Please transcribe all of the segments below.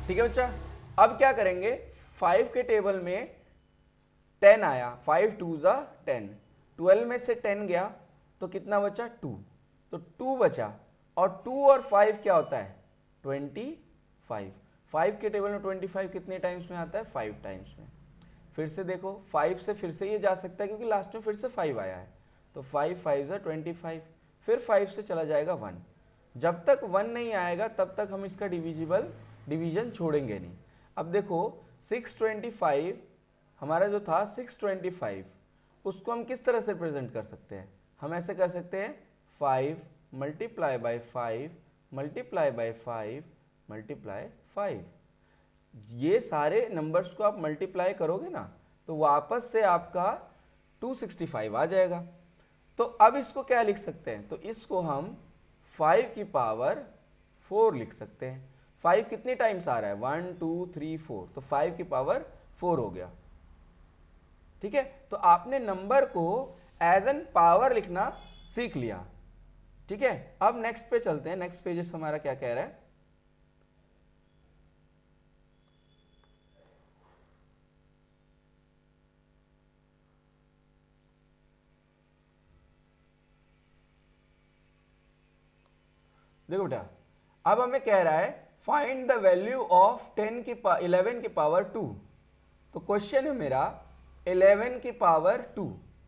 ठीक है बच्चा। अब क्या करेंगे, 5 के टेबल में 10 आया, 5 2 ज़ा 10, 12 में से 10 गया तो कितना बचा 2, तो 2 बचा, और 2 और 5 क्या होता है 25। 5 के टेबल में 25 कितने टाइम्स में आता है 5 टाइम्स में। फिर से देखो 5 से फिर से ये जा सकता है क्योंकि लास्ट में फिर से 5 आया है, तो 5 5 ज़ा 25, फिर 5 से चला जाएगा 1। जब तक 1 नहीं आएगा तब तक हम इसका डिवीजन छोड़ेंगे नहीं। अब देखो 625 हमारा जो था 625, उसको हम किस तरह से रिप्रेजेंट कर सकते हैं, हम ऐसे कर सकते हैं 5 multiply by 5 multiply by 5 multiply 5। ये सारे नंबर्स को आप मल्टीप्लाई करोगे ना तो वापस से आपका 265 आ जाएगा। तो अब इसको क्या लिख सकते हैं, तो इसको हम 5 की पावर 4 लिख सकते हैं। 5 कितनी टाइम्स आ रहा है 1 2 3 4, तो 5 की पावर 4 हो गया। ठीक है, तो आपने नंबर को एज एन पावर लिखना सीख लिया। ठीक है, अब नेक्स्ट पे चलते हैं। नेक्स्ट पेजेस हमारा क्या कह रहा है, देखो बेटा अब हमें कह रहा है फाइंड द वैल्यू ऑफ 11 की पावर 2। तो क्वेश्चन है मेरा 11 की पावर 2,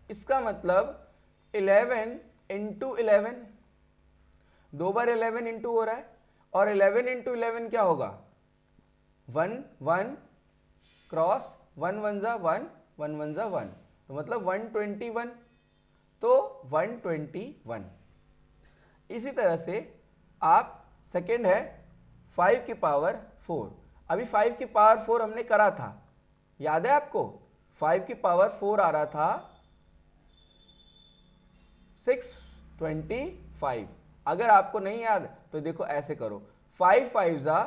इसका मतलब 11 इंटू 11, 2 बार 11 इंटू हो रहा है, और 11 इंटू 11 क्या होगा 1 1 क्रॉस 1 1 जा 1 1 1 जा 1, तो मतलब 121, तो 121। इसी तरह से आप सेकेंड है 5 की पावर 4। अभी 5 की पावर 4 हमने करा था, याद है आपको 5 की पावर 4 आ रहा था 625। अगर आपको नहीं याद तो देखो ऐसे करो 5 5 जा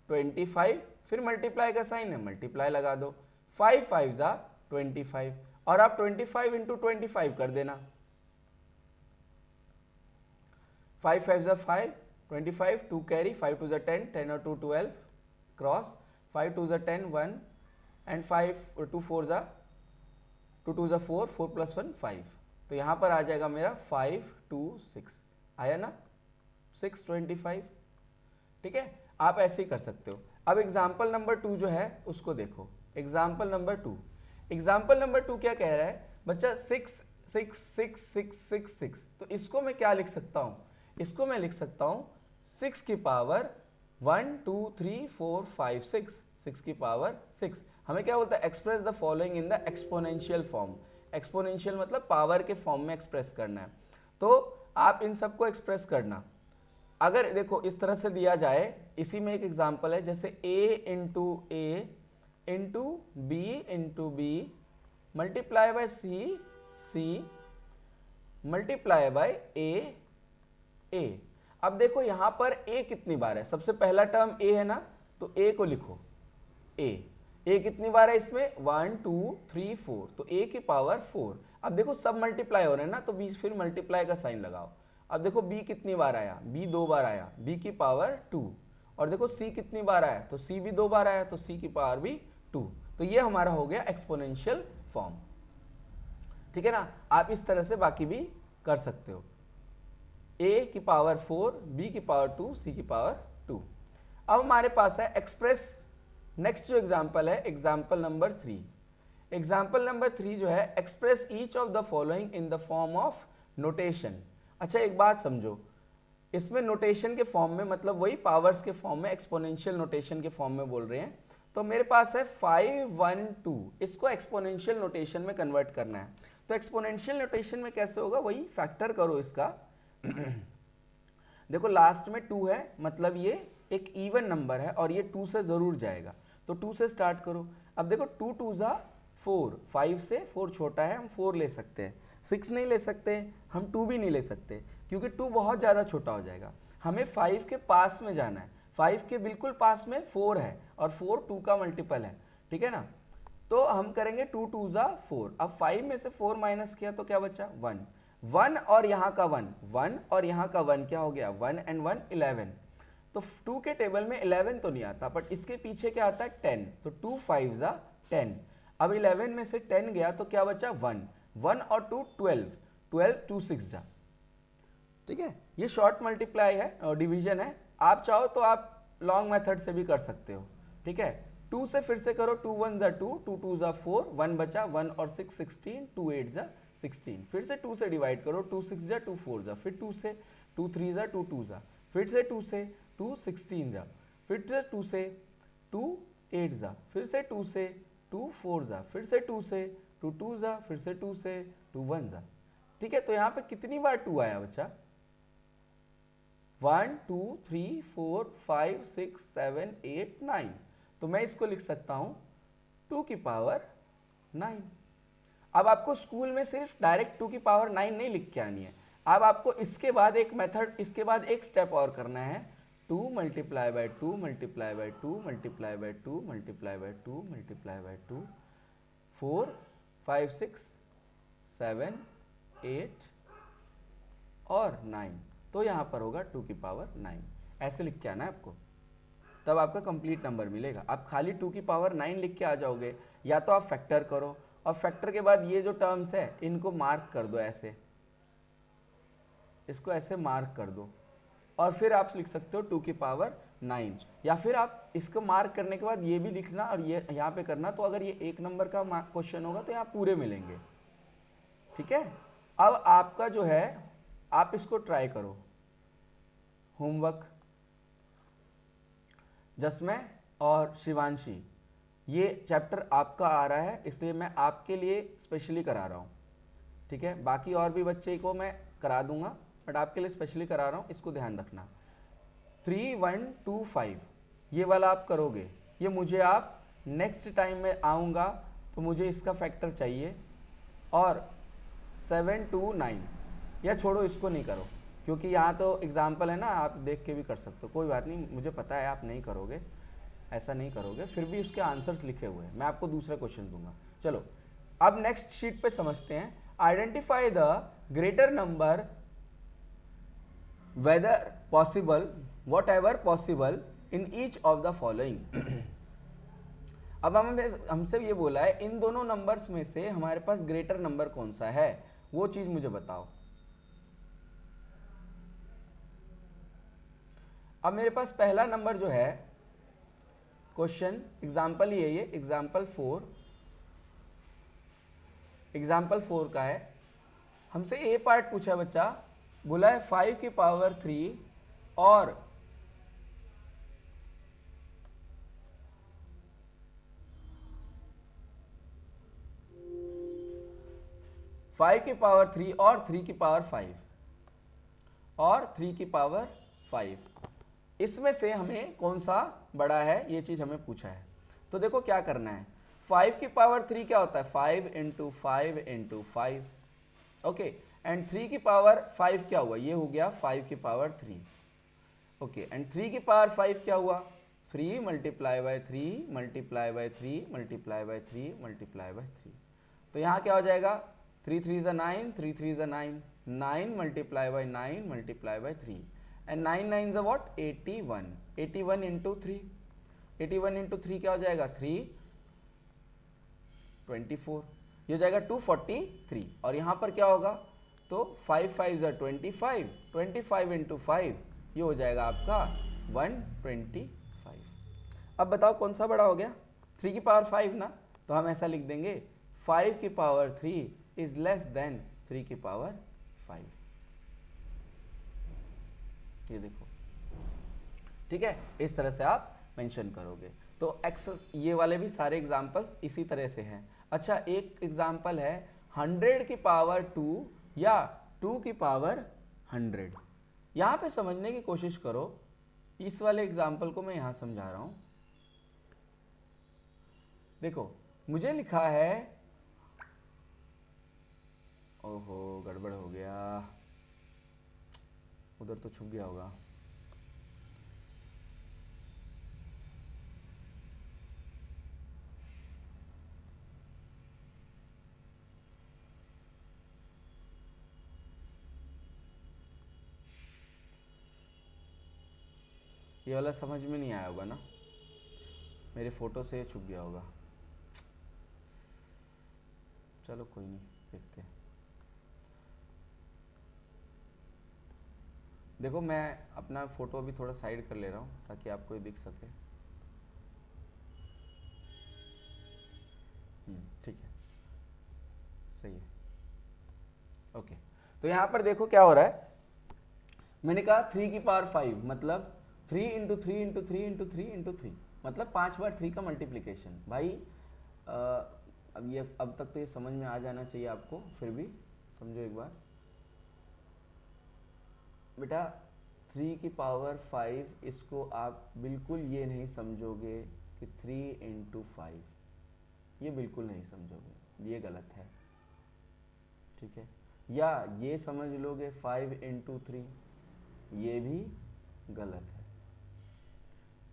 25, फिर मल्टीप्लाई का साइन है मल्टीप्लाई लगा दो, 5 5 जा 25, और आप 25 इंटू 25 कर देना, 5 5 जा 5 25, 2 कैरी, 5 2 जा 10, 10 और 2 12 क्रॉस, 5 2 जा 10 1, एंड 5 2 4 जा 2 2 जा 4, 4 प्लस 1 5, तो यहां पर आ जाएगा मेरा 5 2 6, आया ना 625। ठीक है, आप ऐसे ही कर सकते हो। अब एग्जाम्पल नंबर 2 जो है उसको देखो, एग्जाम्पल नंबर 2। एग्जाम्पल नंबर 2 क्या कह रहा है बच्चा 6 6 6 6 6 6, तो इसको मैं क्या लिख सकता हूं, इसको मैं लिख सकता हूं 6 की पावर 1 2 3 4 5 6, 6 की पावर 6। हमें क्या बोलता है express the following in the exponential form. Exponential मतलब पावर के फॉर्म में एक्सप्रेस करना है, तो आप इन सबको एक्सप्रेस करना। अगर देखो इस तरह से दिया जाए, इसी में एक एग्जांपल है, जैसे a into a into b multiply by c multiply by a. अब देखो यहां पर a कितनी बार है, सबसे पहला टर्म a है ना, तो a को लिखो a कितनी बार है इसमें 1 2 3 4, तो a की पावर 4। अब देखो सब मल्टीप्लाई हो रहे हैं ना, तो बीच फिर मल्टीप्लाई का साइन लगाओ। अब देखो b कितनी बार आया, b 2 बार आया, b की पावर 2, और देखो c कितनी बार आया, तो c भी 2 बार आया, तो c की पावर भी 2। तो ये हमारा हो गया एक्सपोनेंशियल फॉर्म। ठीक है ना, आप इस तरह से बाकी भी कर सकते हो, a की पावर 4, b की पावर 2, c की पावर 2। अब हमारे पास है एक्सप्रेस, नेक्स्ट जो एग्जाम्पल है एग्जाम्पल नंबर 3। एग्जाम्पल नंबर 3 जो है express each of the following in the form of notation. अच्छा एक बात समझो, इसमें नोटेशन के फॉर्म में मतलब वही पावर्स के फॉर्म में, एक्सपोनेंशियल नोटेशन के फॉर्म में बोल रहे हैं। तो मेरे पास है 5 1 2, इसको एक्सपोनेंशियल नोटेशन में कन्वर्ट करना है। तो एक्सपोनेंशियल नोटेशन में कैसे होगा, वही फैक्टर करो इसका देखो लास्ट में 2 है, मतलब ये एक इवन नंबर है और ये 2 से जरूर जाएगा, तो 2 से स्टार्ट करो। अब देखो 2 2 जा 4, 5 से 4 छोटा है, हम 4 ले सकते हैं, 6 नहीं ले सकते, हम 2 भी नहीं ले सकते क्योंकि 2 बहुत ज़्यादा छोटा हो जाएगा। हमें 5 के पास में जाना है, 5 के बिल्कुल पास में 4 है, और 4 2 का मल्टीपल है। ठीक है ना, तो हम करेंगे 2 2 जा 4। अब 5 में से 4 माइनस किया तो क्या बचा 1 और यहाँ का 1 और यहाँ का 1 क्या हो गया 1 and 1 11। तो 2 के टेबल में 11 तो नहीं आता, बट इसके पीछे क्या आता है 10, तो 2 5 जा 10। अब 11 में से 10 गया तो क्या बचा 1, 1 और 2 12, 12 2 6 जा। ठीक है, ये शॉर्ट मल्टीप्लाई है और डिवीजन है। आप चाहो तो आप लॉन्ग मेथड से भी कर सकते हो। ठीक है, 2 से फिर से करो, 2 1 जा 2, 2 2 जा 4, 1 बचा, 1 और 6 16, 2 8 जा 16। फिर से 2 से डिवाइड करो, 2 6 जा 2 4 जा, फिर 2 से 2 3 जा 2 2 जा, फिर से 2 से 2 16 जा, फिर से 2 से 2 8 जा, फिर से 2 से 2 4 जा, फिर से 2 से 2 2 जा, फिर से 2 से 2 1 जा। ठीक है, तो यहाँ पे कितनी बार 2 आया बच्चा? 1 2 3 4 5 6 7 8 9। तो मैं इसको लिख सकता हूं 2 की पावर 9। अब आपको स्कूल में सिर्फ डायरेक्ट 2 की पावर 9 नहीं लिख के आनी है। अब आपको इसके बाद एक मेथड, इसके बाद एक स्टेप और करना है। 2 multiply by 2 multiply by 2 multiply by 2 multiply by 2 multiply by 2, 4 5 6 7 8 और 9। तो यहां पर होगा 2 की पावर 9। ऐसे लिख के आना है आपको, तब आपका कंप्लीट नंबर मिलेगा। आप खाली 2 की पावर 9 लिख के आ जाओगे, या तो आप फैक्टर करो और फैक्टर के बाद ये जो टर्म्स है इनको मार्क कर दो, ऐसे इसको ऐसे मार्क कर दो, और फिर आप लिख सकते हो 2 की पावर 9। या फिर आप इसको मार्क करने के बाद ये भी लिखना और ये यहाँ पे करना। तो अगर ये 1 नंबर का क्वेश्चन होगा तो यहाँ पूरे मिलेंगे। ठीक है, अब आपका जो है आप इसको ट्राई करो, होमवर्क। जसमय और शिवांशी, ये चैप्टर आपका आ रहा है इसलिए मैं आपके लिए स्पेशली करा रहा हूँ। ठीक है, बाकी और भी बच्चे को मैं करा दूंगा, बट आपके लिए स्पेशली करा रहा हूँ, इसको ध्यान रखना। 3 1 2 5 ये वाला आप करोगे, ये मुझे आप नेक्स्ट टाइम में आऊँगा तो मुझे इसका फैक्टर चाहिए। और 7 2 9, या छोड़ो इसको नहीं करो, क्योंकि यहाँ तो एग्जाम्पल है ना, आप देख के भी कर सकते हो, कोई बात नहीं, मुझे पता है आप नहीं करोगे, ऐसा नहीं करोगे, फिर भी उसके आंसर्स लिखे हुए हैं। मैं आपको दूसरा क्वेश्चन दूंगा। चलो अब नेक्स्ट शीट पे समझते हैं। Identify the greater number whether possible whatever possible in each of the following. अब हमसे ये बोला है इन दोनों नंबर्स में से हमारे पास ग्रेटर नंबर कौन सा है, वो चीज मुझे बताओ। अब मेरे पास पहला नंबर जो है, क्वेश्चन एग्जाम्पल ही है, ये एग्जाम्पल 4 का है। हमसे ए पार्ट पूछा है बच्चा, बोला है 5 की पावर 3 और 5 की पावर 3 और 3 की पावर 5 और 3 की पावर 5, इसमें से हमें कौन सा बड़ा है, ये चीज हमें पूछा है। तो देखो क्या करना है, 5 की पावर 3 क्या होता है, 5 इंटू 5 इंटू 5, ओके। एंड 3 की पावर 5 क्या हुआ, ये हो गया 5 की पावर 3, ओके। एंड 3 की पावर 5 क्या हुआ, 3 multiply by 3 multiply by 3 multiply by 3 multiply by 3। तो यहाँ क्या हो जाएगा, 3 3 is 9, 3 3 is 9, 9 multiply by 9 multiply by 3, and 9 9 is what, 81, 81 into 3, 81 into 3 क्या हो जाएगा, 3 24, ये हो जाएगा 243। और यहाँ पर क्या होगा, तो 5 5 is 25, 25 इंटू 5 ये हो जाएगा आपका 125। अब बताओ कौन सा बड़ा हो गया, 3 की पावर 5 ना, तो हम ऐसा लिख देंगे 5 की पावर 3 इज लेस देन 3 की पावर 5। ये देखो, ठीक है, इस तरह से आप मेंशन करोगे। तो एक्सेस, ये वाले भी सारे एग्जांपल्स इसी तरह से हैं। अच्छा, एक एग्जांपल है 100 की पावर 2 या 2 की पावर 100। यहां पे समझने की कोशिश करो, इस वाले एग्जांपल को मैं यहां समझा रहा हूं। देखो मुझे लिखा है, ओहो गड़बड़ हो गया, उधर तो छुप गया होगा। ये वाला समझ में नहीं आया होगा ना, मेरे फोटो से ये छुप गया होगा। चलो कोई नहीं, देखते हैं। देखो मैं अपना फोटो अभी थोड़ा साइड कर ले रहा हूँ ताकि आपको ये दिख सके। ठीक है, सही है, ओके। तो यहाँ पर देखो क्या हो रहा है, मैंने कहा 3 की पावर 5 मतलब 3 इंटू 3 इंटू 3 इंटू 3 इंटू 3 मतलब 5 बार 3 का मल्टीप्लिकेशन। भाई अब तक तो ये समझ में आ जाना चाहिए आपको, फिर भी समझो एक बार बेटा। 3 की पावर 5 इसको आप बिल्कुल ये नहीं समझोगे कि 3 इंटू 5, ये बिल्कुल नहीं समझोगे, ये गलत है, ठीक है। या ये समझ लोगे 5 इंटू 3, ये भी गलत है।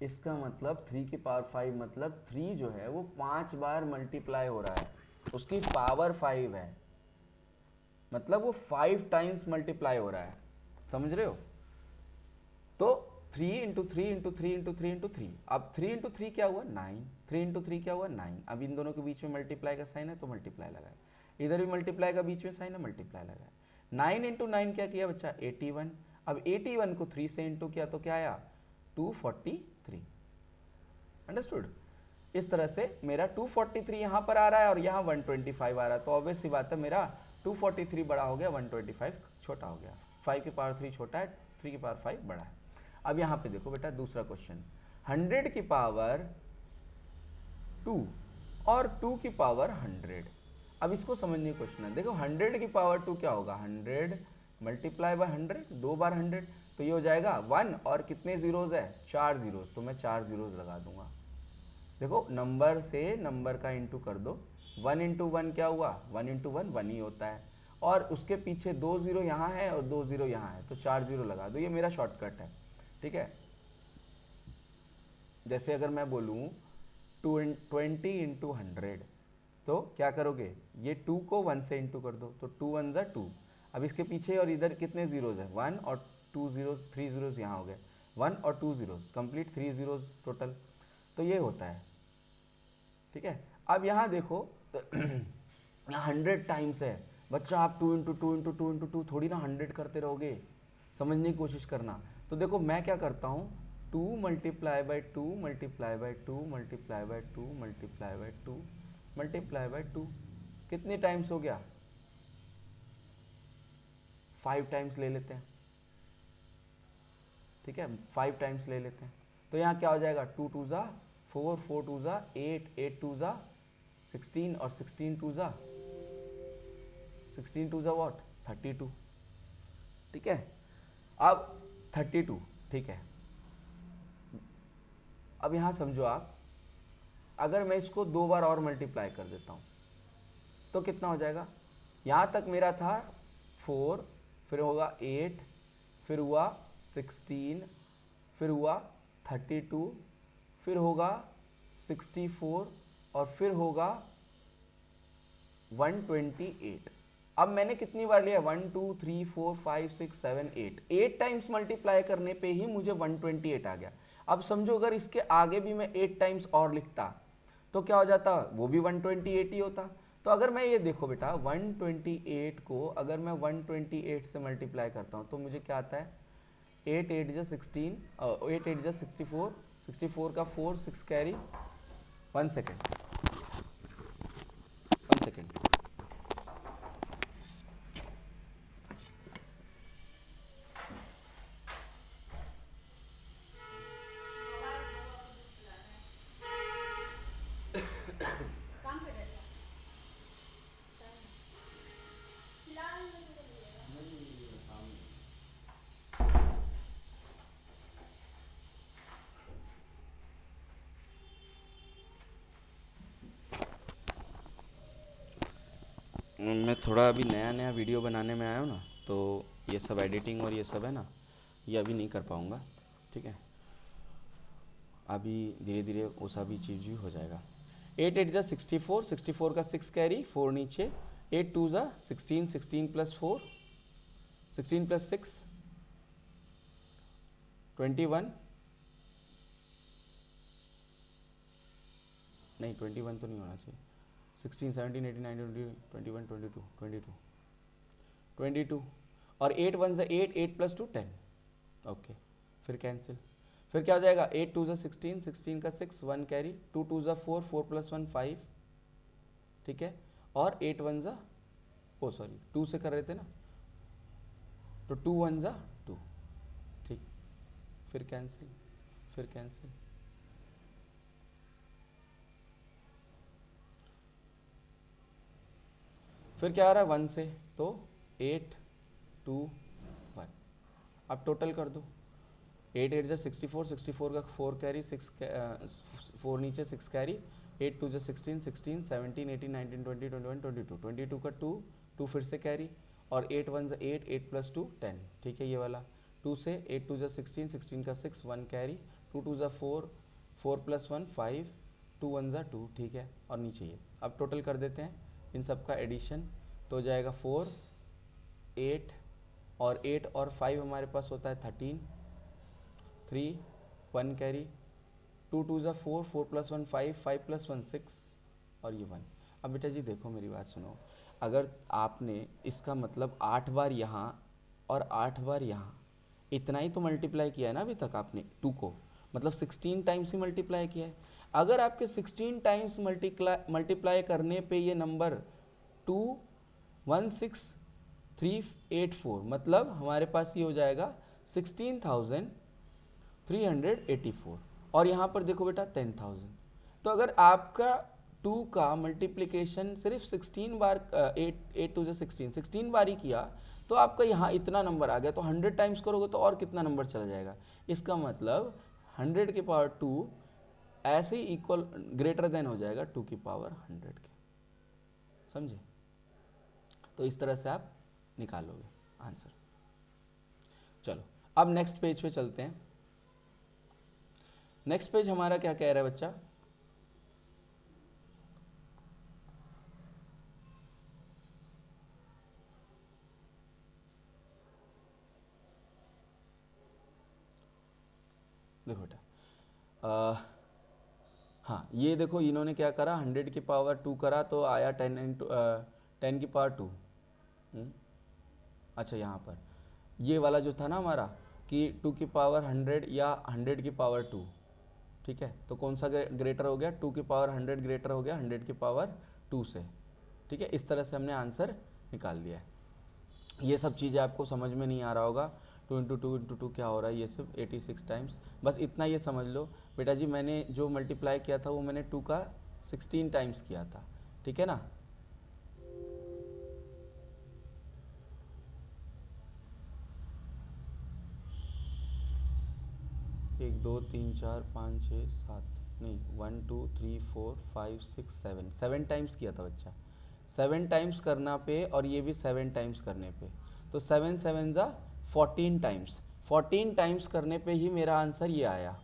इसका मतलब 3 की पावर 5 मतलब 3 जो है वो 5 बार मल्टीप्लाई हो रहा है, उसकी पावर 5 है, मतलब वो 5 टाइम्स मल्टीप्लाई हो रहा है, समझ रहे हो। तो 3 इंटू 3 इंटू 3 इंटू 3 इंटू 3, अब 3 इंटू 3 क्या हुआ 9, 3 इंटू 3 क्या हुआ 9। अब इन दोनों के बीच में मल्टीप्लाई का साइन है तो मल्टीप्लाई लगाए, इधर भी मल्टीप्लाई का बीच में साइन है, मल्टीप्लाई लगाए। 9 इंटू 9 क्या किया बच्चा 81। अब 81 को 3 से इंटू किया तो क्या आया 243। अंडरस्टूड। इस तरह से मेरा 243 यहाँ पर आ रहा है और यहाँ 125 आ रहा है, तो ऑब्वियस सी बात है मेरा 243 बड़ा हो गया, 125 छोटा हो गया। 5 की पावर 3 छोटा है, 3 की पावर 5 बड़ा है। अब यहाँ पे देखो बेटा दूसरा क्वेश्चन, 100 की पावर 2 और 2 की पावर 100। अब इसको समझने की क्वेश्चन है, देखो 100 की पावर 2 क्या होगा 100 मल्टीप्लाई बाय 100, 2 बार 100, तो ये हो जाएगा 1 और कितने जीरोज है 4 जीरोज, तो मैं 4 जीरोज लगा दूंगा। देखो नंबर से नंबर का इंटू कर दो, 1 इंटू 1 क्या हुआ 1 इंटू 1 1 ही होता है, और उसके पीछे 2 जीरो यहाँ है और 2 जीरो यहाँ है, तो 4 जीरो लगा दो, ये मेरा शॉर्टकट है, ठीक है। जैसे अगर मैं बोलूँ 20 इंटू 100, तो क्या करोगे ये 2 को 1 से इंटू कर दो, तो 2 1 ज़ा 2। अब इसके पीछे और इधर कितने जीरोज है 1 और 2 जीरोज, 3 जीरोज यहाँ हो गए, 1 और 2 जीरोज कंप्लीट 3 जीरोज टोटल, तो ये होता है, ठीक है। अब यहाँ देखो तो यहाँ 100 टाइम्स है बच्चा, आप 2 इंटू 2 इंटू 2 इंटू 2 थोड़ी ना 100 करते रहोगे, समझने की कोशिश करना। तो देखो मैं क्या करता हूँ 2 multiply by 2 multiply by 2 multiply by 2 multiply by 2 multiply by 2, कितने टाइम्स हो गया 5 टाइम्स ले लेते हैं, ठीक है 5 टाइम्स ले लेते हैं। तो यहाँ क्या हो जाएगा 2 2 ज़ा 4, 4 2 ज़ा 8, 8 2 ज़ा 16 और 16 2 ज़ा 16 2 ज़ा व्हाट 32, ठीक है। अब 32, ठीक है। अब यहाँ समझो आप, अगर मैं इसको 2 बार और मल्टीप्लाई कर देता हूँ तो कितना हो जाएगा, यहाँ तक मेरा था 4, फिर होगा 8, फिर हुआ 16, फिर हुआ 32, फिर होगा 64 और फिर होगा 128। अब मैंने कितनी बार लिया 1 2 3 4 5 6 7 8, 8 टाइम्स मल्टीप्लाई करने पे ही मुझे 128 आ गया। अब समझो अगर इसके आगे भी मैं 8 टाइम्स और लिखता तो क्या हो जाता, वो भी 128 ही होता। तो अगर मैं ये देखो बेटा 128 को अगर मैं 128 से मल्टीप्लाई करता हूँ तो मुझे क्या आता है 8 8 जा 16, 8 8 जा 64, 64 का 4 6 कैरी, 1 सेकेंड 1 सेकेंड। मैं थोड़ा अभी नया नया वीडियो बनाने में आया हूँ ना, तो ये सब एडिटिंग और ये सब है ना, ये अभी नहीं कर पाऊँगा, ठीक है। अभी धीरे धीरे वो सभी चीज़ भी हो जाएगा। 8 8 जा 64, 64 का 6 कैरी, 4 नीचे, 8 2 जा 16, 16 प्लस 4, 16 प्लस 6 21, नहीं 21 तो नहीं होना चाहिए, 16 17 18 19 20 21 22 22 22 और 8 1 ज़ा 8, 8 + 2 10, ओके फिर कैंसिल, फिर क्या हो जाएगा 8 2 ज़ा 16, 16 का 6 1 कैरी, 2 2 ज़ा 4, 4 + 1 5, ठीक है, और 8 1 ज़ा ओ सॉरी 2 से कर रहे थे ना, तो 2 1 ज़ा 2, ठीक, फिर कैंसिल, फिर कैंसिल, फिर क्या आ रहा है 1 से, तो 8 2 1, अब टोटल कर दो, 8 8 ज़ा 64, 64 का 4 कैरी, 6 4 नीचे 6 कैरी, 8 2 ज़ा 16, 16 17 18 19 20 21 22, 22 का 2 2 फिर से कैरी, और 8 1 ज़ा 8, 8 + 2 10, ठीक है, ये वाला 2 से 8 2 ज़ा 16, 16 का 6 1 कैरी, 2 2 ज़ा 4, 4 + 1 5, 2 1 ज़ा 2, ठीक है, और नीचे ये, अब टोटल कर देते हैं इन सब का एडिशन, तो हो जाएगा 4 8 और 8 और 5 हमारे पास होता है 13, 3 1 कैरी, 2 2 ज़ा 4, 4 + 1 5, 5 + 1 6 और ये 1। अब बेटा जी देखो मेरी बात सुनो, अगर आपने इसका मतलब 8 बार यहाँ और 8 बार यहाँ, इतना ही तो मल्टीप्लाई किया है ना अभी तक आपने 2 को, मतलब 16 टाइम्स ही मल्टीप्लाई किया है। अगर आपके 16 टाइम्स मल्टीप्लाई करने पे ये नंबर 216,384, मतलब हमारे पास ये हो जाएगा 16,384, और यहाँ पर देखो बेटा 10,000। तो अगर आपका 2 का मल्टीप्लिकेशन सिर्फ 16 बार 8 2 16 बार ही किया, तो आपका यहाँ इतना नंबर आ गया, तो 100 टाइम्स करोगे तो और कितना नंबर चला जाएगा। इसका मतलब 100 की पावर 2 ऐसे ही इक्वल ग्रेटर देन हो जाएगा 2 की पावर 100 के, समझे। तो इस तरह से आप निकालोगे आंसर। चलो अब नेक्स्ट पेज पे चलते हैं। नेक्स्ट पेज हमारा क्या कह रहा है बच्चा, देखो बेटा हाँ ये देखो इन्होंने क्या करा, 100 की पावर 2 करा तो आया 10 की पावर 2। अच्छा यहाँ पर ये वाला जो था ना हमारा कि 2 की पावर 100 या 100 की पावर 2, ठीक है, तो कौन सा ग्रेटर हो गया, 2 की पावर 100 ग्रेटर हो गया 100 की पावर 2 से, ठीक है। इस तरह से हमने आंसर निकाल लिया है। ये सब चीज़ें आपको समझ में नहीं आ रहा होगा, 2 × 2 × 2 क्या हो रहा है, ये सिर्फ 86 टाइम्स, बस इतना ये समझ लो बेटा जी, मैंने जो मल्टीप्लाई किया था वो मैंने 2 का 16 टाइम्स किया था, ठीक है ना। 1 2 3 4 5 6 7 नहीं 1 2 3 4 5 6 7 7 टाइम्स किया था बच्चा, 7 टाइम्स करना पे और ये भी 7 टाइम्स करने पे, तो 7 7 ज़ा 14 टाइम्स, 14 टाइम्स करने पे ही मेरा आंसर ये आया,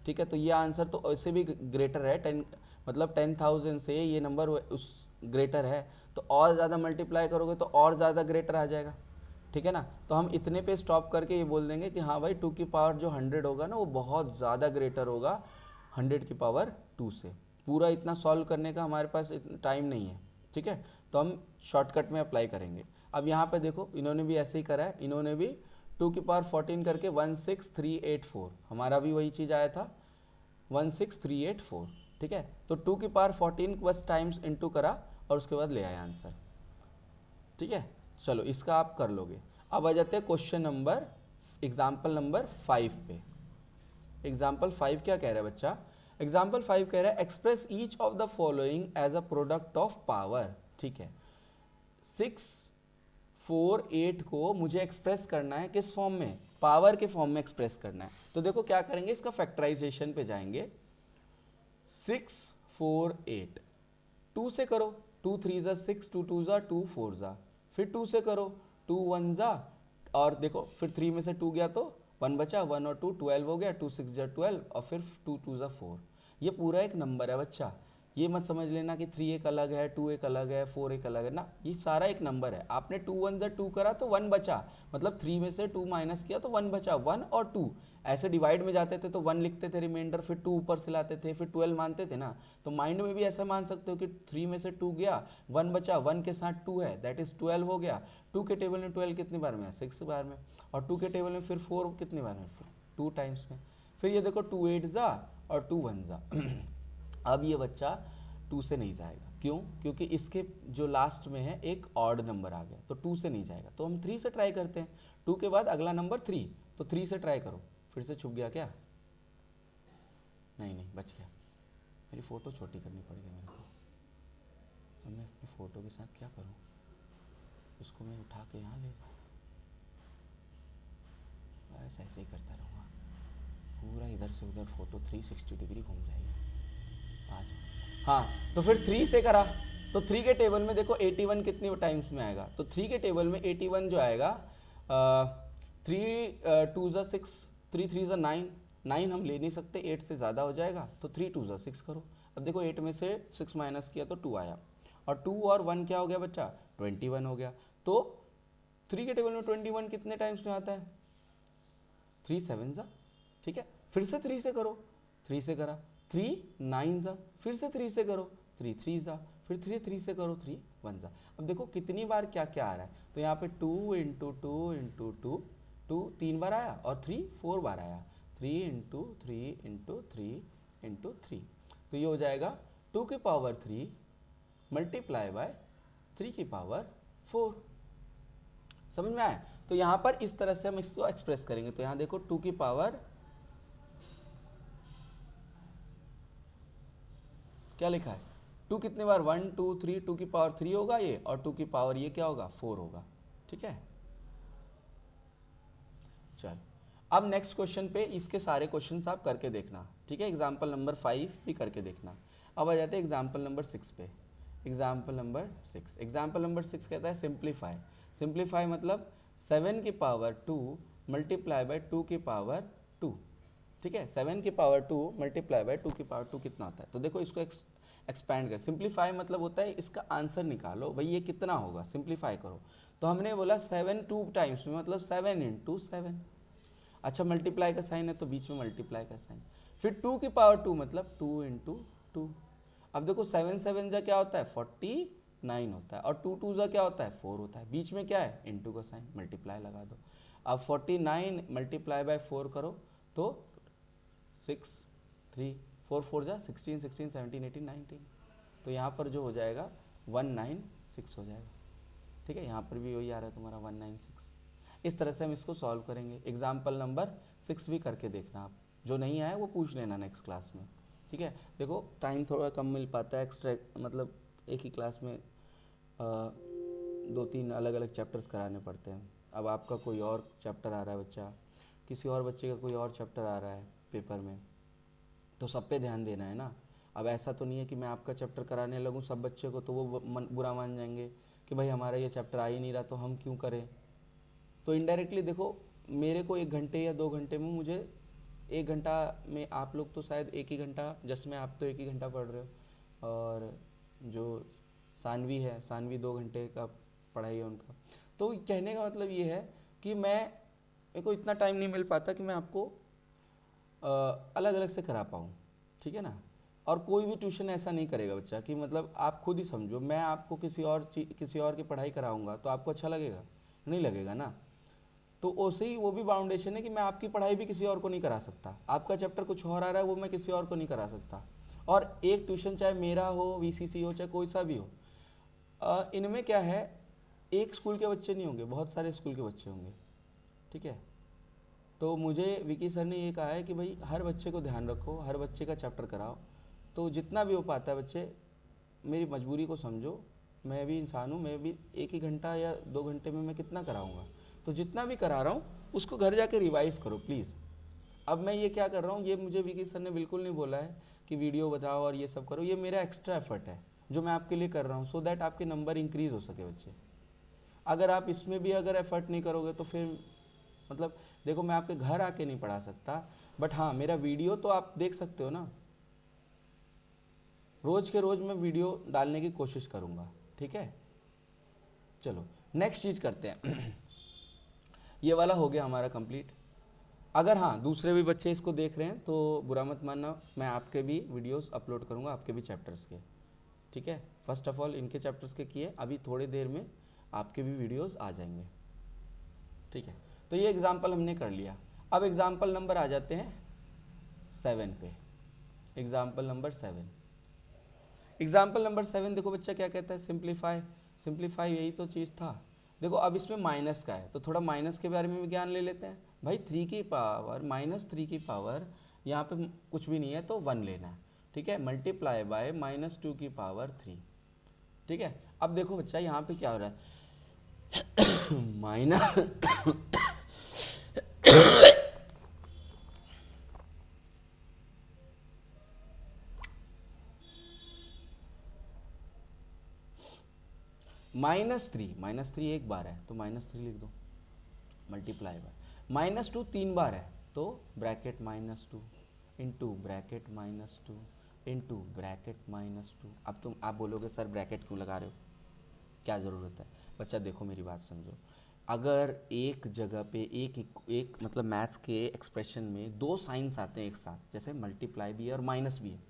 ठीक है। तो ये आंसर तो ऐसे भी ग्रेटर है 10, मतलब 10,000 से ये नंबर उस ग्रेटर है, तो और ज़्यादा मल्टीप्लाई करोगे तो और ज़्यादा ग्रेटर आ जाएगा, ठीक है ना। तो हम इतने पे स्टॉप करके ये बोल देंगे कि हाँ भाई 2 की पावर जो 100 होगा ना वो बहुत ज़्यादा ग्रेटर होगा 100 की पावर 2 से। पूरा इतना सॉल्व करने का हमारे पास टाइम नहीं है, ठीक है, तो हम शॉर्टकट में अप्लाई करेंगे। अब यहाँ पे देखो इन्होंने भी ऐसे ही करा है, इन्होंने भी 2 की पावर 14 करके 16384, हमारा भी वही चीज़ आया था 16384, ठीक है। तो 2 की पावर 14 बस टाइम्स इंटू करा और उसके बाद ले आया आंसर, ठीक है। चलो इसका आप कर लोगे। अब आ जाते हैं क्वेश्चन नंबर एग्जाम्पल नंबर 5 पे। एग्जाम्पल 5 क्या कह रहा है बच्चा, एग्जाम्पल 5 कह रहा है express each of the following as a product of power, ठीक है। 6 4 8 को मुझे एक्सप्रेस करना है किस फॉर्म में, पावर के फॉर्म में एक्सप्रेस करना है। तो देखो क्या करेंगे, इसका फैक्टराइजेशन पे जाएंगे। 6 4 8 2 से करो, 2 3 ज़ा 6, 2 2 ज़ा 2 4 ज़ा, फिर 2 से करो, 2 1 ज़ा, और देखो फिर 3 में से 2 गया तो 1 बचा, 1 और 2 12 हो गया, 2 6 ज़ा 12 और फिर 2 2 ज़ा 4। ये पूरा एक नंबर है बच्चा, ये मत समझ लेना कि 3 एक अलग है, 2 एक अलग है, 4 एक अलग है ना, ये सारा एक नंबर है। आपने 2 1 ज़ा 2 करा तो 1 बचा, मतलब 3 में से 2 माइनस किया तो 1 बचा, 1 और 2 ऐसे डिवाइड में जाते थे तो 1 लिखते थे रिमाइंडर, फिर 2 ऊपर से लाते थे, फिर 12 मानते थे ना। तो माइंड में भी ऐसा मान सकते हो कि 3 में से 2 गया, 1 बचा, 1 के साथ 2 है, दैट इज 12 हो गया। 2 के टेबल में 12 कितनी बार में है, 6 बार में, और 2 के टेबल में फिर 4 कितनी बार में, 2 टाइम्स में। फिर ये देखो 2 8 जा और 2 1 जा। अब ये बच्चा 2 से नहीं जाएगा, क्यों? क्योंकि इसके जो लास्ट में है एक ऑड नंबर आ गया, तो 2 से नहीं जाएगा। तो हम 3 से ट्राई करते हैं। 2 के बाद अगला नंबर 3, तो 3 से ट्राई करो। फिर से छुप गया क्या? नहीं नहीं, बच गया। मेरी फ़ोटो छोटी करनी पड़ेगी मेरे को। अब मैं अपनी फ़ोटो के साथ क्या करूँ? उसको मैं उठा के यहाँ ले जाऊँ? बस ऐसे ही करता रहूँगा, पूरा इधर से उधर फ़ोटो 360 डिग्री घूम जाएगी आज। हाँ, तो फिर 3 से करा, तो 3 के टेबल में देखो 81 कितनी टाइम्स में आएगा, तो 3 के टेबल में 81 जो आएगा, 3 2 ज़ा 6, 3 3 ज़ा 9, 9 हम ले नहीं सकते, 8 से ज़्यादा हो जाएगा, तो 3 2 ज़ा 6 करो। अब देखो 8 में से 6 माइनस किया तो 2 आया, और 2 और 1 क्या हो गया बच्चा, 21 हो गया। तो 3 के टेबल में 21 कितने टाइम्स में आता है, 3 7 ज़ा, ठीक है। फिर से 3 से करो, 3 से करा, 3 9 ज़ा, फिर से 3 से करो, 3 3 ज़ा, फिर 3 से करो, 3 1 ज़ा। अब देखो कितनी बार क्या क्या आ रहा है, तो यहाँ पे 2 इंटू 2 इंटू 2, 2 3 बार आया, और 3 4 बार आया, 3 इंटू 3 इंटू 3 इंटू 3, तो ये हो जाएगा 2 की पावर 3 मल्टीप्लाई बाय 3 की पावर 4। समझ में आया? तो यहाँ पर इस तरह से हम इसको एक्सप्रेस करेंगे। तो यहाँ देखो 2 की पावर क्या लिखा है, 2 कितने बार, 1 2 3, 2 की पावर 3 होगा ये, और 2 की पावर ये क्या होगा, 4 होगा, ठीक है। चल, अब नेक्स्ट क्वेश्चन पे इसके सारे क्वेश्चंस आप करके देखना, ठीक है। एग्जाम्पल नंबर 5 भी करके देखना। अब आ जाते हैं एग्जाम्पल नंबर 6 पे। एग्जाम्पल नंबर 6, एग्जाम्पल नंबर 6 कहता है सिंप्लीफाई। सिंप्लीफाई मतलब 7 की पावर 2 मल्टीप्लाई बाय 2 की पावर 2, ठीक है। 7 की पावर 2 मल्टीप्लाई बाय 2 की पावर 2 कितना होता है, तो देखो इसको एक्सपैंड कर। सिंप्लीफाई मतलब होता है इसका आंसर निकालो, भाई ये कितना होगा, सिंप्लीफाई करो। तो हमने बोला 7 2 टाइम्स में, मतलब 7 इंटू 7। अच्छा, मल्टीप्लाई का साइन है तो बीच में मल्टीप्लाई का साइन, फिर 2 की पावर 2 मतलब 2 इंटू 2। अब देखो 7 7 जा क्या होता है, 49 होता है, और 2 2 जा क्या होता है, 4 होता है, बीच में क्या है, इंटू का साइन, मल्टीप्लाई लगा दो। अब 49 मल्टीप्लाई बाय 4 करो तो 6 3 4 4 जा 16 16 17 18 19, तो यहाँ पर जो हो जाएगा 196 हो जाएगा, ठीक है। यहाँ पर भी वही आ रहा है तुम्हारा 196। इस तरह से हम इसको सॉल्व करेंगे। एग्जाम्पल नंबर 6 भी करके देखना आप, जो नहीं आया वो पूछ लेना नेक्स्ट क्लास में, ठीक है। देखो टाइम थोड़ा कम मिल पाता है, एक्स्ट्रा मतलब एक ही क्लास में 2-3 अलग अलग चैप्टर्स कराने पड़ते हैं। अब आपका कोई और चैप्टर आ रहा है बच्चा, किसी और बच्चे का कोई और चैप्टर आ रहा है पेपर में, तो सब पे ध्यान देना है ना। अब ऐसा तो नहीं है कि मैं आपका चैप्टर कराने लगूँ सब बच्चे को, तो वो बुरा मान जाएंगे कि भाई हमारा ये चैप्टर आ ही नहीं रहा तो हम क्यों करें। तो इनडायरेक्टली देखो, मेरे को 1 घंटे या 2 घंटे में, मुझे 1 घंटा में, आप लोग तो शायद 1 ही घंटा, जैसे मैं आप तो 1 ही घंटा पढ़ रहे हो, और जो सानवी है, सानवी 2 घंटे का पढ़ाई है उनका। तो कहने का मतलब ये है कि मेरे को इतना टाइम नहीं मिल पाता कि मैं आपको अलग अलग से करा पाऊँ, ठीक है ना। और कोई भी ट्यूशन ऐसा नहीं करेगा बच्चा कि मतलब आप खुद ही समझो, मैं आपको किसी और की पढ़ाई कराऊंगा तो आपको अच्छा लगेगा, नहीं लगेगा ना। तो वैसे ही वो भी बाउंडेशन है कि मैं आपकी पढ़ाई भी किसी और को नहीं करा सकता, आपका चैप्टर कुछ और आ रहा है वो मैं किसी और को नहीं करा सकता। और एक ट्यूशन चाहे मेरा हो, वीसीसी हो, चाहे कोई सा भी हो, इनमें क्या है, एक स्कूल के बच्चे नहीं होंगे, बहुत सारे स्कूल के बच्चे होंगे, ठीक है। तो मुझे विकी सर ने ये कहा है कि भाई हर बच्चे को ध्यान रखो, हर बच्चे का चैप्टर कराओ, तो जितना भी हो पाता है बच्चे, मेरी मजबूरी को समझो, मैं भी इंसान हूँ, मैं भी 1 ही घंटा या 2 घंटे में मैं कितना कराऊँगा, तो जितना भी करा रहा हूँ उसको घर जाके रिवाइज़ करो प्लीज़। अब मैं ये क्या कर रहा हूँ, ये मुझे विकी सर ने बिल्कुल नहीं बोला है कि वीडियो बनाओ और ये सब करो, ये मेरा एक्स्ट्रा एफर्ट है जो मैं आपके लिए कर रहा हूँ, सो दैट आपके नंबर इंक्रीज़ हो सके बच्चे। अगर आप इसमें भी अगर एफर्ट नहीं करोगे तो फिर मतलब देखो, मैं आपके घर आके नहीं पढ़ा सकता, बट हाँ मेरा वीडियो तो आप देख सकते हो ना, रोज़ के रोज़ मैं वीडियो डालने की कोशिश करूँगा, ठीक है। चलो नेक्स्ट चीज़ करते हैं। ये वाला हो गया हमारा कंप्लीट। अगर हाँ दूसरे भी बच्चे इसको देख रहे हैं तो बुरा मत मानना, मैं आपके भी वीडियोस अपलोड करूँगा, आपके भी चैप्टर्स के, ठीक है। फर्स्ट ऑफ ऑल इनके चैप्टर्स के किए, अभी थोड़ी देर में आपके भी वीडियोस आ जाएंगे, ठीक है। तो ये एग्जाम्पल हमने कर लिया। अब एग्जाम्पल नंबर आ जाते हैं 7 पे। एग्जाम्पल नंबर 7, एग्जाम्पल नंबर 7 देखो बच्चा क्या कहता है, सिंप्लीफाई। सिंप्लीफाई यही तो चीज़ था। देखो अब इसमें माइनस का है तो थोड़ा माइनस के बारे में भी ज्ञान ले लेते हैं भाई। 3 की पावर -3 की पावर, यहाँ पे कुछ भी नहीं है तो 1 लेना है, ठीक है। मल्टीप्लाई बाय -2 की पावर 3, ठीक है। अब देखो बच्चा यहाँ पे क्या हो रहा है माइनस -3 एक बार है तो -3 लिख दो, मल्टीप्लाई बाय -2 3 बार है तो bracket -2 into bracket -2 into bracket -2। अब तुम आप बोलोगे सर ब्रैकेट क्यों लगा रहे हो, क्या ज़रूरत है। बच्चा देखो मेरी बात समझो, अगर एक जगह पे एक मतलब मैथ्स के एक्सप्रेशन में दो साइंस आते हैं एक साथ, जैसे मल्टीप्लाई भी है और माइनस भी है,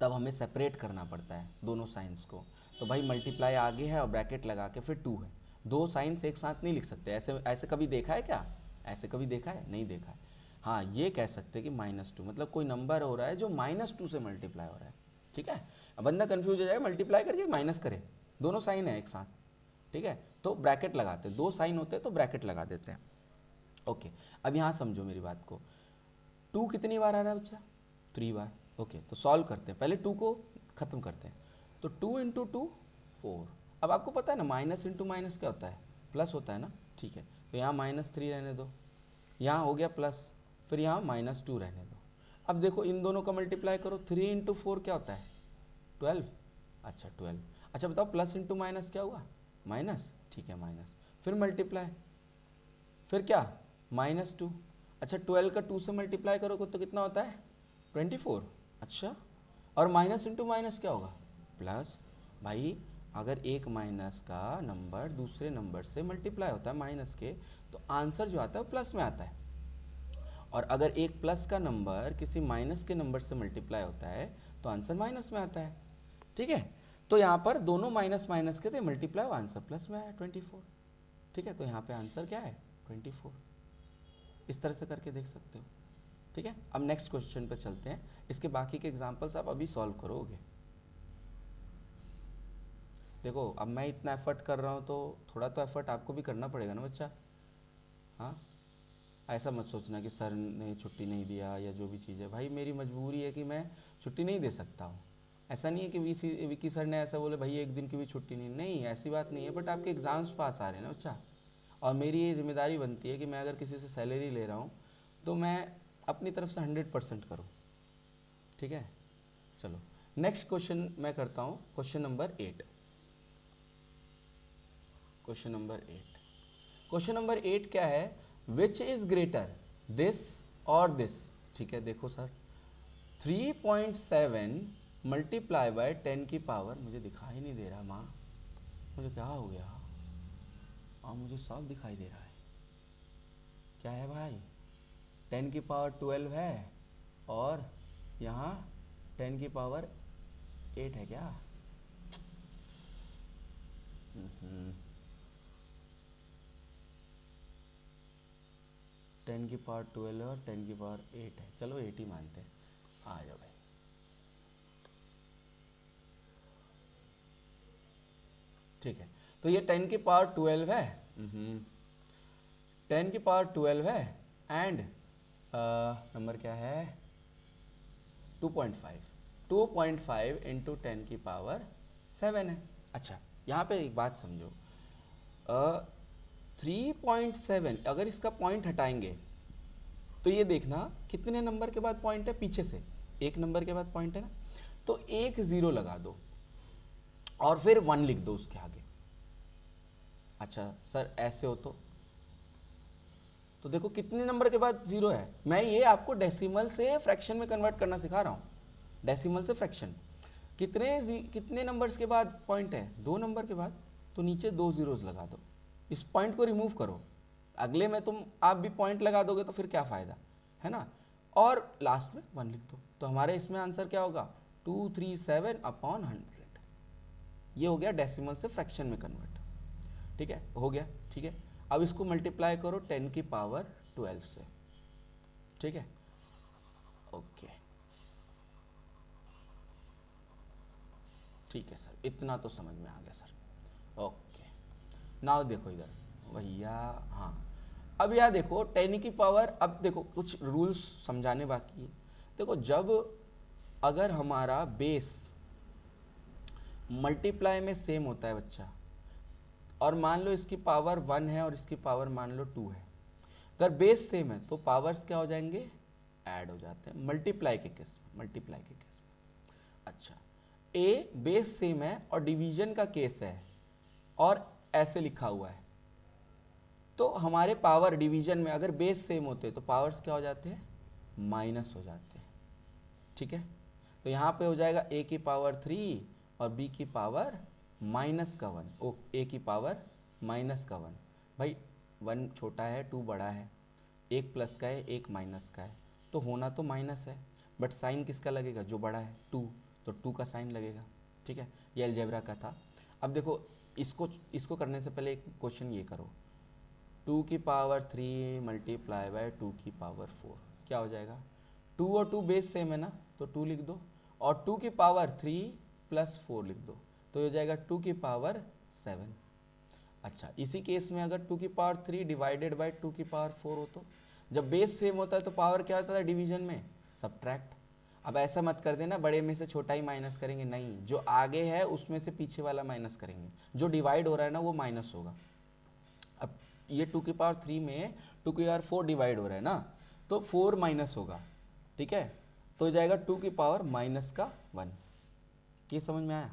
तब हमें सेपरेट करना पड़ता है दोनों साइंस को। तो भाई मल्टीप्लाई आगे है और ब्रैकेट लगा के फिर 2 है, दो साइंस एक साथ नहीं लिख सकते। ऐसे ऐसे कभी देखा है क्या, ऐसे कभी देखा है, नहीं देखा है। हाँ ये कह सकते हैं कि -2 मतलब कोई नंबर हो रहा है जो -2 से मल्टीप्लाई हो रहा है, ठीक है। अब बंदा कन्फ्यूज हो जाएगा, मल्टीप्लाई करके माइनस करे, दोनों साइन है एक साथ, ठीक है, तो ब्रैकेट लगाते हैं, दो साइन होते हैं तो ब्रैकेट लगा देते हैं। ओके अब यहाँ समझो मेरी बात को, 2 कितनी बार आ रहा है बच्चा, 3 बार। ओके तो सॉल्व करते हैं, पहले 2 को ख़त्म करते हैं। तो 2 इंटू 2 4। अब आपको पता है ना माइनस इंटू माइनस क्या होता है, प्लस होता है ना, ठीक है। तो यहाँ -3 रहने दो, यहाँ हो गया प्लस, फिर यहाँ -2 रहने दो। अब देखो इन दोनों का मल्टीप्लाई करो, 3 इंटू 4 क्या होता है 12। अच्छा 12। अच्छा बताओ प्लस इंटू माइनस क्या हुआ, माइनस, ठीक है माइनस, फिर मल्टीप्लाई, फिर क्या -2। अच्छा 12 का 2 से मल्टीप्लाई करोगे तो कितना होता है 24। अच्छा और माइनस इंटू माइनस क्या होगा प्लस। भाई अगर एक माइनस का नंबर दूसरे नंबर से मल्टीप्लाई होता है माइनस के, तो आंसर जो आता है वो प्लस में आता है। और अगर एक प्लस का नंबर किसी माइनस के नंबर से मल्टीप्लाई होता है तो आंसर माइनस में आता है, ठीक है। तो यहाँ पर दोनों माइनस माइनस के थे, मल्टीप्लाई आंसर प्लस में आया 24, ठीक है। तो यहाँ पे आंसर क्या है 24। इस तरह से करके देख सकते हो, ठीक है। अब नेक्स्ट क्वेश्चन पे चलते हैं, इसके बाकी के एग्जांपल्स आप अभी सॉल्व करोगे। देखो अब मैं इतना एफर्ट कर रहा हूँ तो थोड़ा तो एफर्ट आपको भी करना पड़ेगा ना बच्चा। हाँ ऐसा मत सोचना कि सर ने छुट्टी नहीं दिया या जो भी चीज़ है, भाई मेरी मजबूरी है कि मैं छुट्टी नहीं दे सकता हूँ। ऐसा नहीं है कि विकी सर ने ऐसा बोले भाई एक दिन की भी छुट्टी नहीं, ऐसी बात नहीं है। बट आपके एग्ज़ाम्स पास आ रहे हैं ना बच्चा, और मेरी ये जिम्मेदारी बनती है कि मैं अगर किसी से सैलरी ले रहा हूँ तो मैं अपनी तरफ से 100% करूँ, ठीक है। चलो नेक्स्ट क्वेश्चन मैं करता हूँ, question number 8। Question number 8, question number 8 क्या है, विच इज ग्रेटर दिस और दिस, ठीक है। देखो सर 3.7 मल्टीप्लाई बाय 10 की पावर, मुझे दिखाई नहीं दे रहा माँ, मुझे क्या हो गया, हाँ मुझे सब दिखाई दे रहा है, क्या है भाई 10 की पावर 12 है और यहाँ 10 की पावर 8 है क्या। 10 की पावर 12 है और 10 की पावर 8 है, चलो 8 ही मानते हैं। आ जाओ भाई, ठीक है। तो ये 10 की पावर 12 है, 10 की पावर 12 है एंड नंबर क्या है 2.5 इंटू 10 की पावर 7 है। अच्छा यहाँ पे एक बात समझो, 3.7 अगर इसका पॉइंट हटाएंगे तो ये देखना कितने नंबर के बाद पॉइंट है, पीछे से एक नंबर के बाद पॉइंट है ना, तो एक 0 लगा दो और फिर 1 लिख दो उसके आगे। अच्छा सर ऐसे हो तो देखो कितने नंबर के बाद 0 है, मैं ये आपको डेसिमल से फ्रैक्शन में कन्वर्ट करना सिखा रहा हूँ, डेसिमल से फ्रैक्शन। कितने नंबर्स के बाद पॉइंट है, 2 नंबर के बाद, तो नीचे 2 zeros लगा दो, इस पॉइंट को रिमूव करो, अगले में तुम आप भी पॉइंट लगा दोगे तो फिर क्या फ़ायदा, है ना। और लास्ट में 1 लिख दो, तो हमारे इसमें आंसर क्या होगा 237/100। ये हो गया डेसिमल से फ्रैक्शन में कन्वर्ट, ठीक है, हो गया, ठीक है। अब इसको मल्टीप्लाई करो 10 की पावर 12 से, ठीक है, ओके, ठीक है सर, इतना तो समझ में आ गया सर, ओके। नाउ देखो इधर भैया, हाँ, अब यह देखो 10 की पावर, अब देखो कुछ रूल्स समझाने बाकी है। देखो जब अगर हमारा बेस मल्टीप्लाई में सेम होता है बच्चा, और मान लो इसकी पावर 1 है और इसकी पावर मान लो 2 है, अगर बेस सेम है तो पावर्स क्या हो जाएंगे, ऐड हो जाते हैं मल्टीप्लाई के केस में, मल्टीप्लाई के केस में। अच्छा, ए बेस सेम है और डिवीजन का केस है और ऐसे लिखा हुआ है, तो हमारे पावर डिवीजन में अगर बेस सेम होते तो पावर्स क्या हो जाते हैं, माइनस हो जाते हैं, ठीक है। तो यहाँ पे हो जाएगा a की पावर 3 और b की पावर -1, ओ a की पावर -1। भाई 1 छोटा है 2 बड़ा है, एक प्लस का है एक माइनस का है, तो होना तो माइनस है, बट साइन किसका लगेगा, जो बड़ा है 2, तो 2 का साइन लगेगा, ठीक है। ये अलजेब्रा का था। अब देखो इसको करने से पहले एक क्वेश्चन ये करो, 2 की पावर 3 मल्टीप्लाई बाय 2 की पावर 4 क्या हो जाएगा, 2 और 2 बेस सेम है ना, तो 2 लिख दो, और 2 की पावर 3 प्लस 4 लिख दो, तो हो जाएगा 2 की पावर 7। अच्छा, इसी केस में अगर 2 की पावर 3 डिवाइडेड बाय 2 की पावर 4 हो, तो जब बेस सेम होता है तो पावर क्या होता है डिवीजन में, सब्ट्रैक्ट। अब ऐसा मत कर देना बड़े में से छोटा ही माइनस करेंगे, नहीं, जो आगे है उसमें से पीछे वाला माइनस करेंगे, जो डिवाइड हो रहा है ना वो माइनस होगा। अब ये 2 की पावर 3 में 2 की पावर 4 डिवाइड हो रहा है ना, तो 4 माइनस होगा, ठीक है, तो हो जाएगा 2 की पावर -1। ये समझ में आया,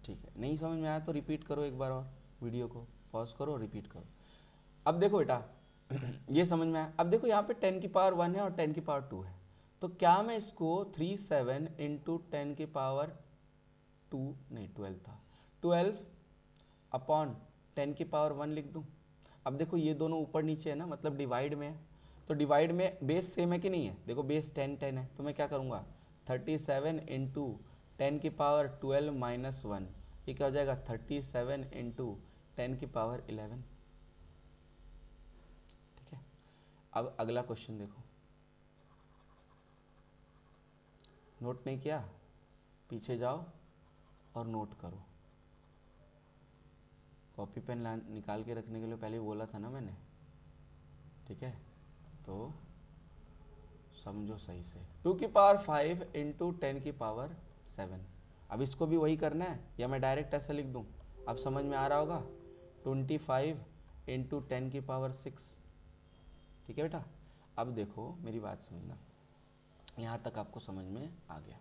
ठीक है, नहीं समझ में आया तो रिपीट करो एक बार और, वीडियो को पॉज करो और रिपीट करो। अब देखो बेटा ये समझ में आया। अब देखो यहाँ पे 10 की पावर 1 है और 10 की पावर 2 है, तो क्या मैं इसको 37 इंटू 10 की पावर 2 नहीं 12 था, 12 अपॉन 10 की पावर 1 लिख दूँ। अब देखो ये दोनों ऊपर नीचे है ना, मतलब डिवाइड में है, तो डिवाइड में बेस सेम है कि नहीं है, देखो बेस 10 10 है, तो मैं क्या करूँगा 37 इंटू 10 की पावर 12 माइनस 1, ये क्या हो जाएगा 37 इंटू 10 की पावर 11, ठीक है। अब अगला क्वेश्चन देखो, नोट नहीं किया, पीछे जाओ और नोट करो, कॉपी पेन निकाल के रखने के लिए पहले बोला था ना मैंने, ठीक है, तो समझो सही से। 2 की पावर 5 इंटू 10 की पावर 7, अब इसको भी वही करना है या मैं डायरेक्ट ऐसा लिख दूँ, अब समझ में आ रहा होगा, 25 इंटू 10 की पावर 6, ठीक है बेटा। अब देखो मेरी बात समझना, यहाँ तक आपको समझ में आ गया,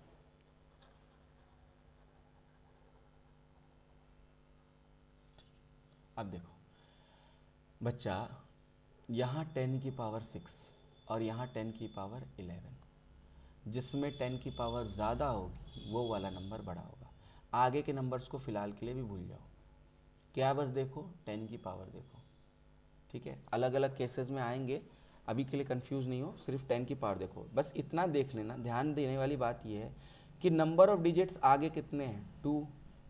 अब देखो बच्चा, यहाँ 10 की पावर 6 और यहाँ 10 की पावर 11, जिसमें 10 की पावर ज़्यादा होगी वो वाला नंबर बड़ा होगा। आगे के नंबर्स को फ़िलहाल के लिए भी भूल जाओ, क्या बस देखो 10 की पावर देखो, ठीक है, अलग अलग केसेस में आएंगे, अभी के लिए कंफ्यूज नहीं हो, सिर्फ 10 की पावर देखो, बस इतना देख लेना। ध्यान देने वाली बात यह है कि नंबर ऑफ डिजिट्स आगे कितने हैं 2,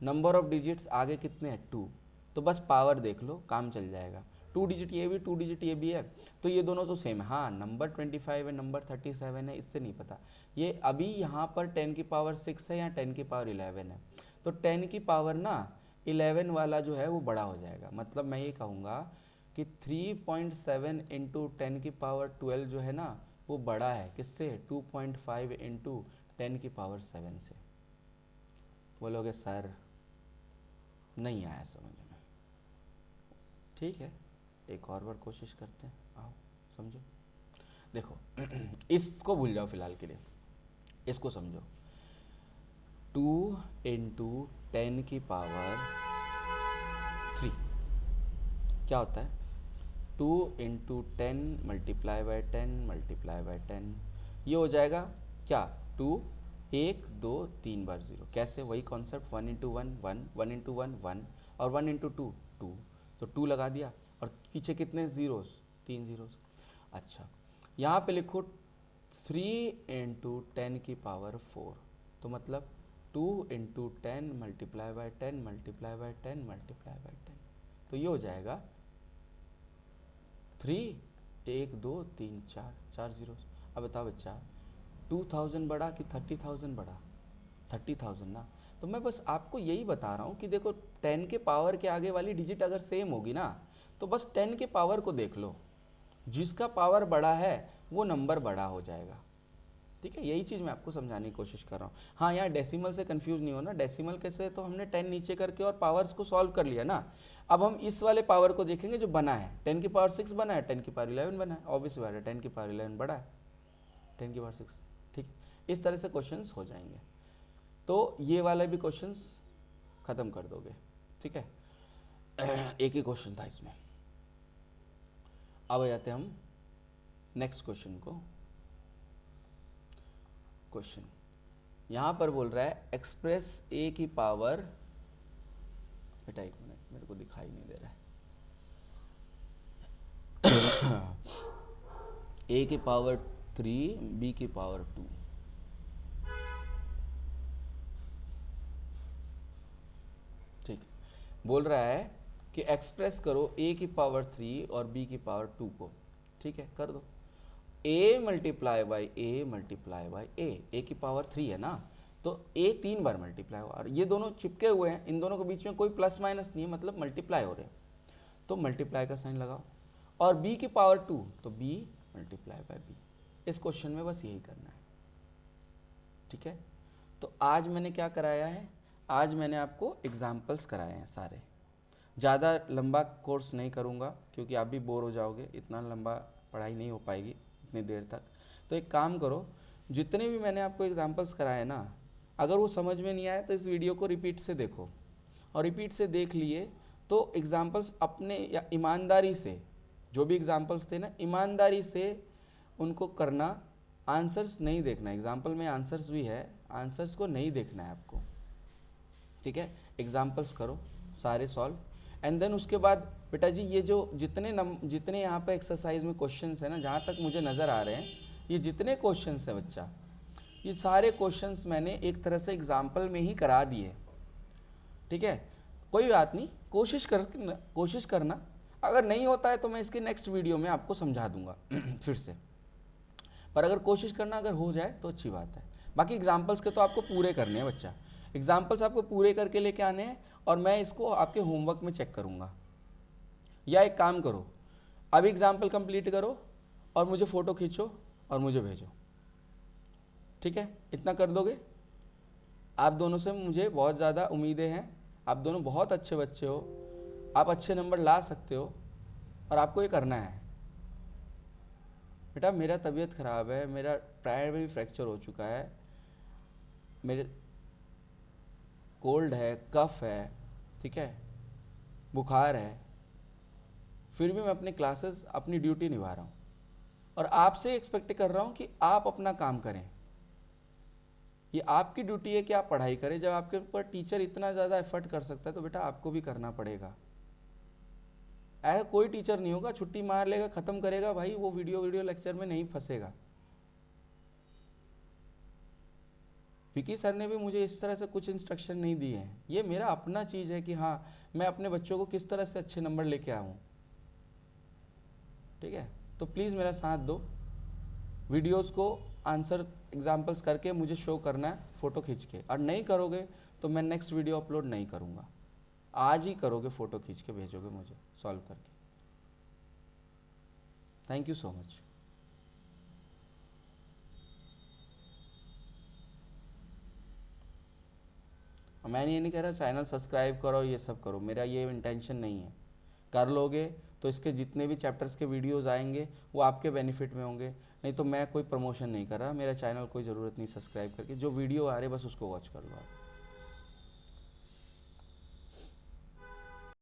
नंबर ऑफ डिजिट्स आगे कितने हैं 2, तो बस पावर देख लो काम चल जाएगा। 2 डिजिट ये भी 2 डिजिट ये भी है, तो ये दोनों तो सेम है, हाँ नंबर 25 है नंबर 37 है, इससे नहीं पता। ये अभी यहाँ पर 10 की पावर 6 है या 10 की पावर 11 है, तो 10 की पावर ना 11 वाला जो है वो बड़ा हो जाएगा, मतलब मैं ये कहूँगा कि 3.7 इंटू 10 की पावर 12 जो है ना वो बड़ा है किससे, 2.5 इंटू 10 की पावर 7 से। बोलोगे सर नहीं आया समझ में, ठीक है, एक और बार कोशिश करते हैं, आओ समझो। देखो इसको भूल जाओ फिलहाल के लिए, इसको समझो, 2 इंटू 10 की पावर 3 क्या होता है, 2 into 10 multiply by 10 multiply by 10, ये हो जाएगा क्या 2, 1 2 3 बार 0, कैसे, वही कॉन्सेप्ट, 1 इंटू 1 1, 1 इंटू 1 1 और 1 इंटू 2 2, तो 2 लगा दिया। और पीछे कितने ज़ीरोस, 3 ज़ीरोस। अच्छा, यहाँ पे लिखो 3 × 10 की पावर 4, तो मतलब 2 × 10 multiply by 10 multiply by 10 multiply by 10, तो ये हो जाएगा 3 1 2 3 4, 4 ज़ीरोस। अब बताओ बच्चा 2000 बड़ा कि 30,000 बड़ा? 30,000 ना। तो मैं बस आपको यही बता रहा हूँ कि देखो 10 के पावर के आगे वाली डिजिट अगर सेम होगी ना, तो बस 10 के पावर को देख लो, जिसका पावर बड़ा है वो नंबर बड़ा हो जाएगा। ठीक है, यही चीज़ मैं आपको समझाने की कोशिश कर रहा हूँ। हाँ, यहाँ डेसिमल से कंफ्यूज नहीं होना। डेसिमल कैसे, तो हमने 10 नीचे करके और पावर्स को सॉल्व कर लिया ना। अब हम इस वाले पावर को देखेंगे जो बना है। 10 की पावर 6 बना है, 10 की पावर 11 बना है, ऑब्वियस बात है 10 की पावर 11 बड़ा है 10 की पावर 6। ठीक, इस तरह से क्वेश्चंस हो जाएंगे। तो ये वाला भी क्वेश्चंस ख़त्म कर दोगे। ठीक है, एक ही क्वेश्चन था इसमें। अब आ जाते हैं हम नेक्स्ट क्वेश्चन को। क्वेश्चन यहाँ पर बोल रहा है एक्सप्रेस ए की पावर, बेटा एक मिनट, मेरे को दिखाई नहीं दे रहा है। ए की पावर 3, बी की पावर 2। ठीक, बोल रहा है कि एक्सप्रेस करो ए की पावर 3 और बी की पावर 2 को। ठीक है, कर दो। a multiply by a multiply by a की पावर 3 है ना, तो a 3 बार मल्टीप्लाई हुआ, और ये दोनों चिपके हुए हैं, इन दोनों के बीच में कोई प्लस माइनस नहीं है, मतलब मल्टीप्लाई हो रहे हैं, तो मल्टीप्लाई का साइन लगाओ। और b की पावर 2, तो b मल्टीप्लाई बाई b। इस क्वेश्चन में बस यही करना है। ठीक है, तो आज मैंने क्या कराया है, आज मैंने आपको एग्जाम्पल्स कराए हैं सारे। ज़्यादा लंबा कोर्स नहीं करूँगा क्योंकि आप भी बोर हो जाओगे, इतना लंबा पढ़ाई नहीं हो पाएगी इतनी देर तक। तो एक काम करो, जितने भी मैंने आपको एग्जाम्पल्स कराए ना, अगर वो समझ में नहीं आए तो इस वीडियो को रिपीट से देखो, और रिपीट से देख लिए तो एग्जाम्पल्स अपने या ईमानदारी से, जो भी एग्जाम्पल्स थे ना, ईमानदारी से उनको करना, आंसर्स नहीं देखना। एग्जाम्पल में आंसर्स भी है, आंसर्स को नहीं देखना है आपको। ठीक है, एग्जाम्पल्स करो सारे सॉल्व, एंड देन उसके बाद बेटा जी ये जो जितने यहाँ पे एक्सरसाइज में क्वेश्चंस है ना, जहाँ तक मुझे नज़र आ रहे हैं, ये जितने क्वेश्चंस हैं बच्चा, ये सारे क्वेश्चंस मैंने एक तरह से एग्जाम्पल में ही करा दिए। ठीक है, कोई बात नहीं, कोशिश करना, अगर नहीं होता है तो मैं इसके नेक्स्ट वीडियो में आपको समझा दूंगा फिर से, पर अगर कोशिश करना अगर हो जाए तो अच्छी बात है। बाकी एग्जाम्पल्स के तो आपको पूरे करने हैं बच्चा, एग्जाम्पल्स आपको पूरे करके लेके आने हैं, और मैं इसको आपके होमवर्क में चेक करूँगा। या एक काम करो, अभी एग्जाम्पल कंप्लीट करो और मुझे फ़ोटो खींचो और मुझे भेजो। ठीक है, इतना कर दोगे? आप दोनों से मुझे बहुत ज़्यादा उम्मीदें हैं, आप दोनों बहुत अच्छे बच्चे हो, आप अच्छे नंबर ला सकते हो, और आपको ये करना है। बेटा मेरा तबीयत ख़राब है, मेरा पैर में भी फ्रैक्चर हो चुका है, मेरे कोल्ड है, कफ है, ठीक है, बुखार है, फिर भी मैं अपनी क्लासेस, अपनी ड्यूटी निभा रहा हूँ, और आपसे एक्सपेक्ट कर रहा हूँ कि आप अपना काम करें। ये आपकी ड्यूटी है कि आप पढ़ाई करें। जब आपके ऊपर टीचर इतना ज़्यादा एफर्ट कर सकता है तो बेटा आपको भी करना पड़ेगा। ऐसा कोई टीचर नहीं होगा छुट्टी मार लेगा, ख़त्म करेगा, भाई वो वीडियो लेक्चर में नहीं फंसेगा। विकी सर ने भी मुझे इस तरह से कुछ इंस्ट्रक्शन नहीं दिए हैं, ये मेरा अपना चीज़ है कि हाँ मैं अपने बच्चों को किस तरह से अच्छे नंबर लेके आऊँ। ठीक है, तो प्लीज़ मेरा साथ दो, वीडियोस को आंसर एग्जाम्पल्स करके मुझे शो करना है फ़ोटो खींच के, और नहीं करोगे तो मैं नेक्स्ट वीडियो अपलोड नहीं करूँगा। आज ही करोगे, फ़ोटो खींच के भेजोगे मुझे सॉल्व करके। Thank you so much. मैंने ये नहीं कह रहा चैनल सब्सक्राइब करो ये सब करो, मेरा ये इंटेंशन नहीं है। कर लोगे तो इसके जितने भी चैप्टर्स के वीडियोस आएंगे वो आपके बेनिफिट में होंगे, नहीं तो मैं कोई प्रमोशन नहीं कर रहा, मेरा चैनल कोई ज़रूरत नहीं सब्सक्राइब करके, जो वीडियो आ रहे बस उसको वॉच कर लो आप।